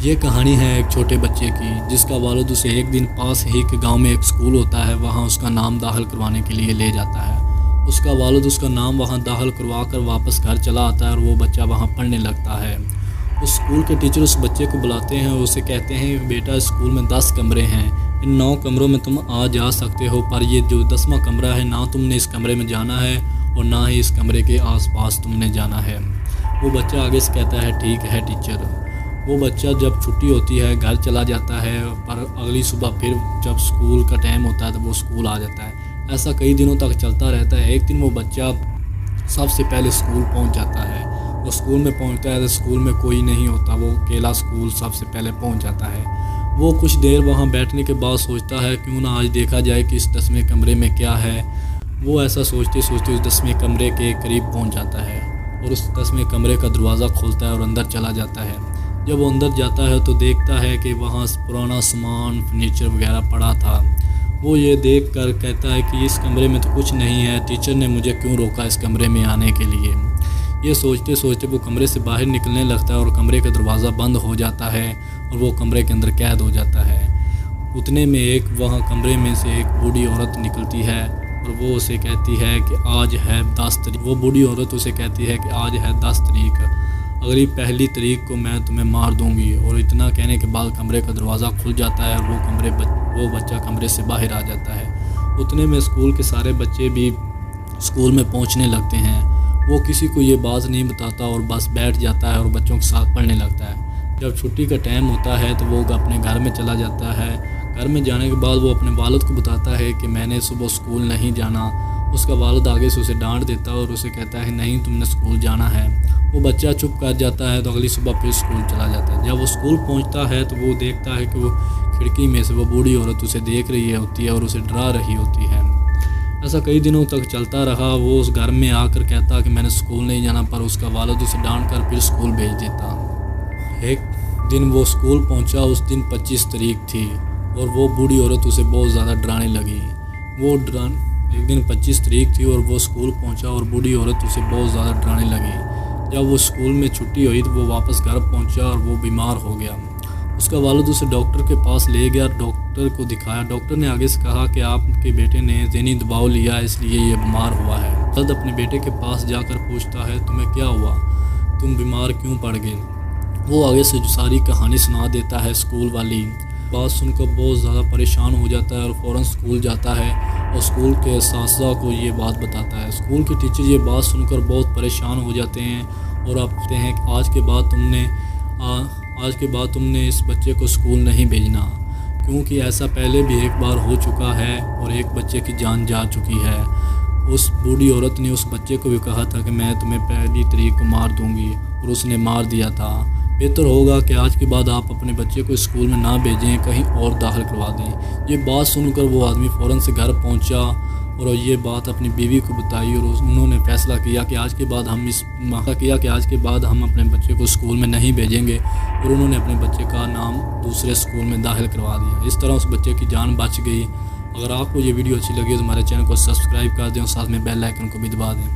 یہ کہانی ہے ایک چھوٹے بچے کی جس کا والد اسے ایک دن پاس ہی کے گاؤں میں ایک اسکول ہوتا ہے وہاں اس کا نام داخل کروانے کے لیے لے جاتا ہے۔ اس کا والد اس کا نام وہاں داخل کروا کر واپس گھر چلا آتا ہے اور وہ بچہ وہاں پڑھنے لگتا ہے۔ اس اسکول کے ٹیچر اس بچے کو بلاتے ہیں اور اسے کہتے ہیں بیٹا اسکول میں 10 کمرے ہیں، ان 9 کمروں میں تم آ جا سکتے ہو، پر یہ جو 10واں کمرہ ہے نہ تم نے اس کمرے میں جانا ہے اور نہ ہی اس کمرے کے آس پاس تم نے جانا ہے۔ وہ بچہ آگے سے کہتا ہے ٹھیک ہے ٹیچر۔ وہ بچہ جب چھٹی ہوتی ہے گھر چلا جاتا ہے، پر اگلی صبح پھر جب اسکول کا ٹائم ہوتا ہے تو وہ اسکول آ جاتا ہے۔ ایسا کئی دنوں تک چلتا رہتا ہے۔ ایک دن وہ بچہ سب سے پہلے اسکول پہنچ جاتا ہے۔ وہ اسکول میں پہنچتا ہے تو اسکول میں کوئی نہیں ہوتا، وہ اکیلا اسکول سب سے پہلے پہنچ جاتا ہے۔ وہ کچھ دیر وہاں بیٹھنے کے بعد سوچتا ہے کیوں نہ آج دیکھا جائے کہ اس 10ویں کمرے میں کیا ہے۔ وہ ایسا سوچتے سوچتے اس 10ویں کمرے کے قریب پہنچ جاتا ہے اور اس 10ویں کمرے کا دروازہ کھولتا ہے اور اندر چلا جاتا ہے۔ جب وہ اندر جاتا ہے تو دیکھتا ہے کہ وہاں پرانا سامان فرنیچر وغیرہ پڑا تھا۔ وہ یہ دیکھ کر کہتا ہے کہ اس کمرے میں تو کچھ نہیں ہے، ٹیچر نے مجھے کیوں روکا اس کمرے میں آنے کے لیے۔ یہ سوچتے سوچتے وہ کمرے سے باہر نکلنے لگتا ہے اور کمرے کا دروازہ بند ہو جاتا ہے اور وہ کمرے کے اندر قید ہو جاتا ہے۔ اتنے میں وہاں کمرے میں سے ایک بوڑھی عورت نکلتی ہے اور وہ اسے کہتی ہے کہ آج ہے 10 تاریخ۔ وہ بوڑھی عورت اسے کہتی ہے کہ آج ہے 10 تاریخ، اگلی 1 تاریخ کو میں تمہیں مار دوں گی۔ اور اتنا کہنے کے بعد کمرے کا دروازہ کھل جاتا ہے اور وہ بچہ کمرے سے باہر آ جاتا ہے۔ اتنے میں اسکول کے سارے بچے بھی اسکول میں پہنچنے لگتے ہیں۔ وہ کسی کو یہ بات نہیں بتاتا اور بس بیٹھ جاتا ہے اور بچوں کے ساتھ پڑھنے لگتا ہے۔ جب چھٹی کا ٹائم ہوتا ہے تو وہ اپنے گھر میں چلا جاتا ہے۔ گھر میں جانے کے بعد وہ اپنے والد کو بتاتا ہے کہ میں نے صبح اسکول نہیں جانا۔ اس کا والد آگے سے اسے ڈانٹ دیتا ہے اور اسے کہتا ہے نہیں تم نے اسکول جانا ہے۔ وہ بچہ چپ کر جاتا ہے تو اگلی صبح پھر اسکول چلا جاتا ہے۔ جب وہ اسکول پہنچتا ہے تو وہ دیکھتا ہے کہ وہ کھڑکی میں سے وہ بوڑھی عورت اسے دیکھ رہی ہوتی ہے اور اسے ڈرا رہی ہوتی ہے۔ ایسا کئی دنوں تک چلتا رہا۔ وہ اس گھر میں آ کر کہتا کہ میں نے اسکول نہیں جانا، پر اس کا والد اسے ڈانٹ کر پھر اسکول بھیج دیتا۔ ایک دن وہ اسکول پہنچا، اس دن 25 تاریخ تھی اور وہ بوڑھی عورت اسے بہت زیادہ ڈرانے لگی۔ ایک دن 25 تاریخ تھی اور وہ اسکول پہنچا اور بوڑھی عورت اسے بہت زیادہ ڈرانے لگی۔ جب وہ اسکول میں چھٹی ہوئی تو وہ واپس گھر پہنچا اور وہ بیمار ہو گیا۔ اس کا والد اسے ڈاکٹر کے پاس لے گیا، ڈاکٹر کو دکھایا۔ ڈاکٹر نے آگے سے کہا کہ آپ کے بیٹے نے ذہنی دباؤ لیا اس لیے یہ بیمار ہوا ہے۔ والد اپنے بیٹے کے پاس جا کر پوچھتا ہے تمہیں کیا ہوا، تم بیمار کیوں پڑ گئے؟ وہ آگے سے ساری کہانی سنا دیتا ہے اسکول والی۔ بات سن کر بہت زیادہ پریشان ہو جاتا ہے اور فوراً اسکول جاتا ہے اور اسکول کے اساتذہ کو یہ بات بتاتا ہے۔ اسکول کے ٹیچر یہ بات سن کر بہت پریشان ہو جاتے ہیں اور آپ کہتے ہیں کہ آج کے بعد تم نے اس بچے کو اسکول نہیں بھیجنا، کیونکہ ایسا پہلے بھی ایک بار ہو چکا ہے اور ایک بچے کی جان جا چکی ہے۔ اس بوڑھی عورت نے اس بچے کو بھی کہا تھا کہ میں تمہیں 1 تاریخ کو مار دوں گی اور اس نے مار دیا تھا۔ بہتر ہوگا کہ آج کے بعد آپ اپنے بچے کو اسکول میں نہ بھیجیں، کہیں اور داخل کروا دیں۔ یہ بات سن کر وہ آدمی فوراً سے گھر پہنچا اور یہ بات اپنی بیوی کو بتائی اور انہوں نے فیصلہ کیا کہ آج کے بعد ہم اپنے بچے کو اسکول میں نہیں بھیجیں گے اور انہوں نے اپنے بچے کا نام دوسرے اسکول میں داخل کروا دیا۔ اس طرح اس بچے کی جان بچ گئی۔ اگر آپ کو یہ ویڈیو اچھی لگی تو ہمارے چینل کو سبسکرائب کر دیں اور ساتھ میں بیل آئیکن کو بھی دبا دیں۔